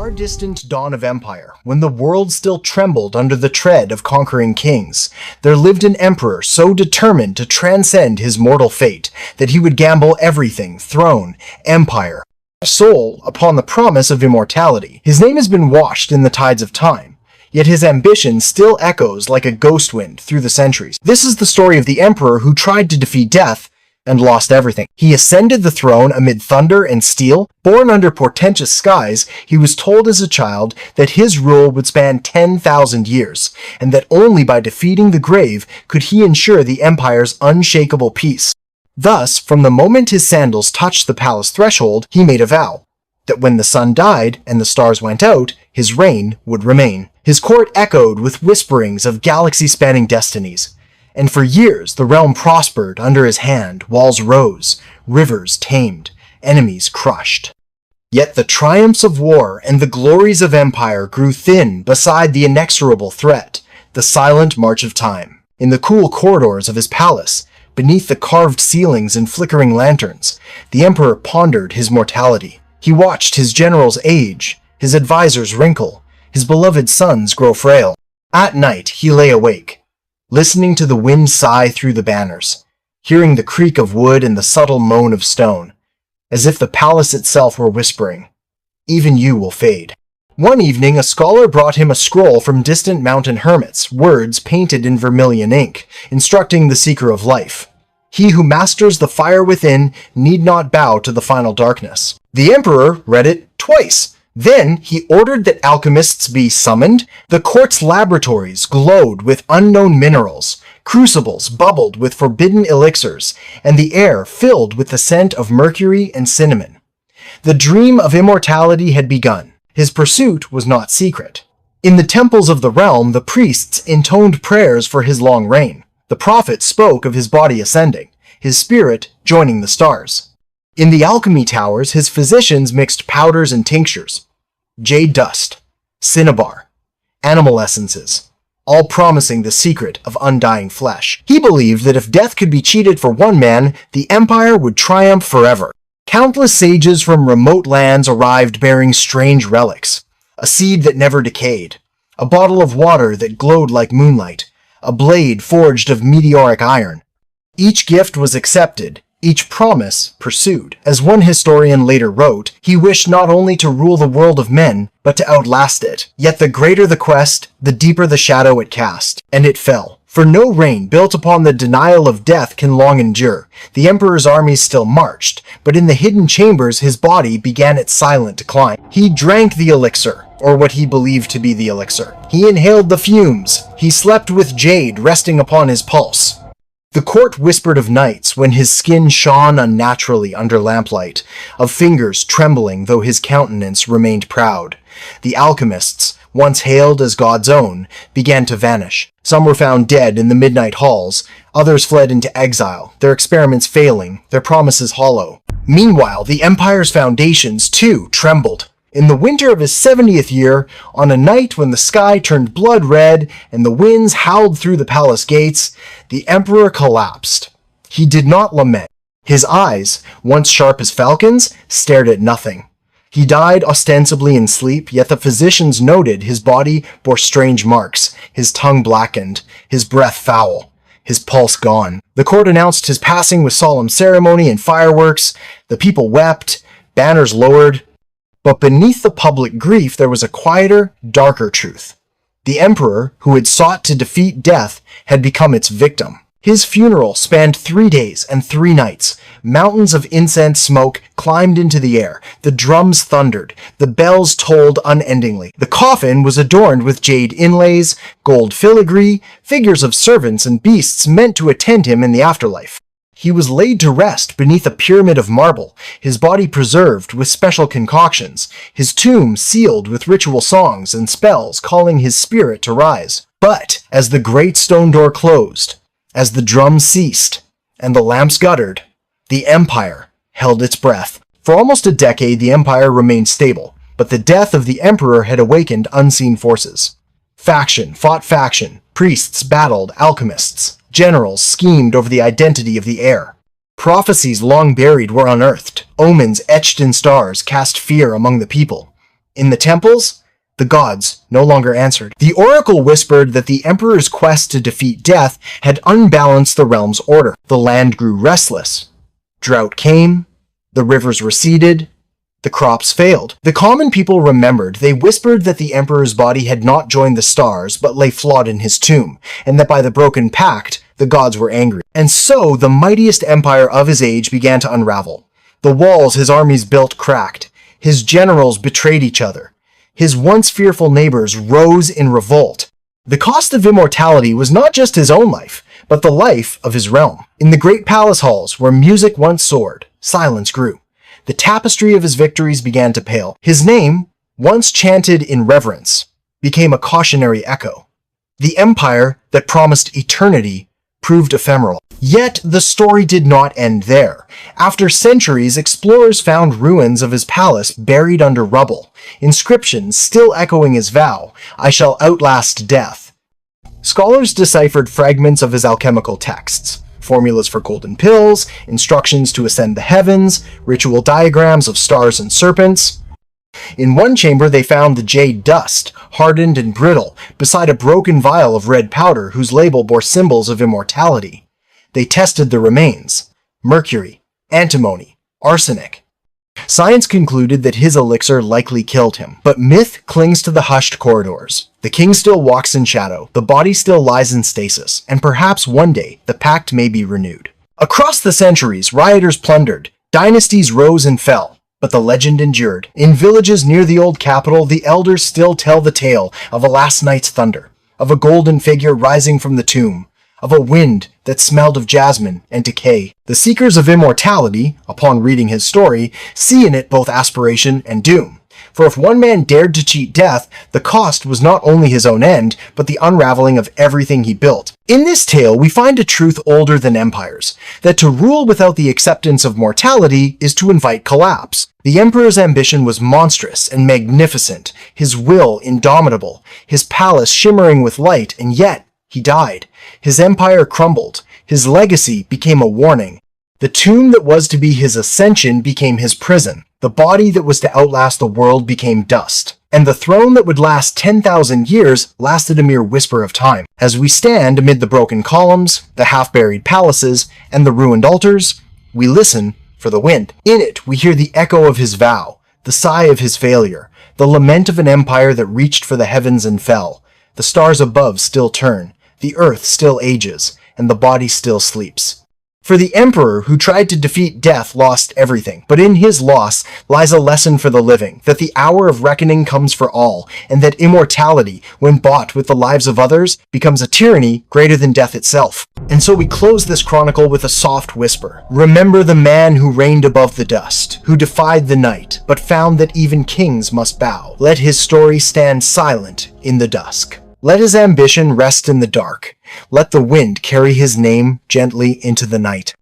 far distant dawn of empire, when the world still trembled under the tread of conquering kings, there lived an emperor so determined to transcend his mortal fate that he would gamble everything, throne, empire, soul, upon the promise of immortality. His name has been washed in the tides of time, yet his ambition still echoes like a ghost wind through the centuries. This is the story of the emperor who tried to defeat death and lost everything. He ascended the throne amid thunder and steel. Born under portentous skies, he was told as a child that his rule would span 10,000 years, and that only by defeating the grave could he ensure the empire's unshakable peace. Thus, from the moment his sandals touched the palace threshold, he made a vow that when the sun died and the stars went out, his reign would remain. His court echoed with whisperings of galaxy-spanning destinies. And for years the realm prospered under his hand, walls rose, rivers tamed, enemies crushed. Yet the triumphs of war and the glories of empire grew thin beside the inexorable threat, the silent march of time. In the cool corridors of his palace, beneath the carved ceilings and flickering lanterns, the emperor pondered his mortality. He watched his generals age, his advisors wrinkle, his beloved sons grow frail. At night he lay awake, listening to the wind sigh through the banners, hearing the creak of wood and the subtle moan of stone, as if the palace itself were whispering, "Even you will fade." One evening, a scholar brought him a scroll from distant mountain hermits, words painted in vermilion ink, instructing the seeker of life. He who masters the fire within need not bow to the final darkness. The emperor read it twice. Then he ordered that alchemists be summoned. The court's laboratories glowed with unknown minerals, crucibles bubbled with forbidden elixirs, and the air filled with the scent of mercury and cinnamon. The dream of immortality had begun. His pursuit was not secret. In the temples of the realm, the priests intoned prayers for his long reign. The prophets spoke of his body ascending, his spirit joining the stars. In the alchemy towers, his physicians mixed powders and tinctures, jade dust, cinnabar, animal essences, all promising the secret of undying flesh. He believed that if death could be cheated for one man, the empire would triumph forever. Countless sages from remote lands arrived bearing strange relics, a seed that never decayed, a bottle of water that glowed like moonlight, a blade forged of meteoric iron. Each gift was accepted, each promise pursued. As one historian later wrote, he wished not only to rule the world of men, but to outlast it. Yet the greater the quest, the deeper the shadow it cast. And it fell. For no reign built upon the denial of death can long endure. The emperor's armies still marched, but in the hidden chambers his body began its silent decline. He drank the elixir, or what he believed to be the elixir. He inhaled the fumes. He slept with jade resting upon his pulse. The court whispered of nights when his skin shone unnaturally under lamplight, of fingers trembling though his countenance remained proud. The alchemists, once hailed as God's own, began to vanish. Some were found dead in the midnight halls, others fled into exile, their experiments failing, their promises hollow. Meanwhile, the empire's foundations, too, trembled. In the winter of his 70th year, on a night when the sky turned blood red and the winds howled through the palace gates, the emperor collapsed. He did not lament. His eyes, once sharp as falcons, stared at nothing. He died ostensibly in sleep, yet the physicians noted his body bore strange marks, his tongue blackened, his breath foul, his pulse gone. The court announced his passing with solemn ceremony and fireworks. The people wept, banners lowered. But beneath the public grief there was a quieter, darker truth. The emperor, who had sought to defeat death, had become its victim. His funeral spanned 3 days and 3 nights. Mountains of incense smoke climbed into the air. The drums thundered. The bells tolled unendingly. The coffin was adorned with jade inlays, gold filigree, figures of servants and beasts meant to attend him in the afterlife. He was laid to rest beneath a pyramid of marble, his body preserved with special concoctions, his tomb sealed with ritual songs and spells calling his spirit to rise. But as the great stone door closed, as the drums ceased, and the lamps guttered, the empire held its breath. For almost a decade the empire remained stable, but the death of the emperor had awakened unseen forces. Faction fought faction, priests battled alchemists. Generals schemed over the identity of the heir. Prophecies long buried were unearthed. Omens etched in stars cast fear among the people. In the temples, the gods no longer answered. The oracle whispered that the emperor's quest to defeat death had unbalanced the realm's order. The land grew restless. Drought came, the rivers receded, the crops failed. The common people remembered. They whispered that the emperor's body had not joined the stars, but lay flawed in his tomb, and that by the broken pact, the gods were angry. And so, the mightiest empire of his age began to unravel. The walls his armies built cracked. His generals betrayed each other. His once fearful neighbors rose in revolt. The cost of immortality was not just his own life, but the life of his realm. In the great palace halls, where music once soared, silence grew. The tapestry of his victories began to pale. His name, once chanted in reverence, became a cautionary echo. The empire that promised eternity proved ephemeral. Yet the story did not end there. After centuries, explorers found ruins of his palace buried under rubble, inscriptions still echoing his vow, "I shall outlast death." Scholars deciphered fragments of his alchemical texts, formulas for golden pills, instructions to ascend the heavens, ritual diagrams of stars and serpents. In one chamber they found the jade dust, hardened and brittle, beside a broken vial of red powder whose label bore symbols of immortality. They tested the remains: mercury, antimony, arsenic. Science concluded that his elixir likely killed him, but myth clings to the hushed corridors. The king still walks in shadow, the body still lies in stasis, and perhaps one day the pact may be renewed. Across the centuries, rioters plundered, dynasties rose and fell, but the legend endured. In villages near the old capital, the elders still tell the tale of a last night's thunder, of a golden figure rising from the tomb, of a wind that smelled of jasmine and decay. The seekers of immortality, upon reading his story, see in it both aspiration and doom. For if one man dared to cheat death, the cost was not only his own end, but the unraveling of everything he built. In this tale, we find a truth older than empires, that to rule without the acceptance of mortality is to invite collapse. The emperor's ambition was monstrous and magnificent, his will indomitable, his palace shimmering with light, and yet he died. His empire crumbled. His legacy became a warning. The tomb that was to be his ascension became his prison. The body that was to outlast the world became dust. And the throne that would last 10,000 years lasted a mere whisper of time. As we stand amid the broken columns, the half-buried palaces, and the ruined altars, we listen for the wind. In it, we hear the echo of his vow, the sigh of his failure, the lament of an empire that reached for the heavens and fell. The stars above still turn, the earth still ages, and the body still sleeps. For the emperor who tried to defeat death lost everything, but in his loss lies a lesson for the living, that the hour of reckoning comes for all, and that immortality, when bought with the lives of others, becomes a tyranny greater than death itself. And so we close this chronicle with a soft whisper. Remember the man who reigned above the dust, who defied the night, but found that even kings must bow. Let his story stand silent in the dusk. Let his ambition rest in the dark. Let the wind carry his name gently into the night.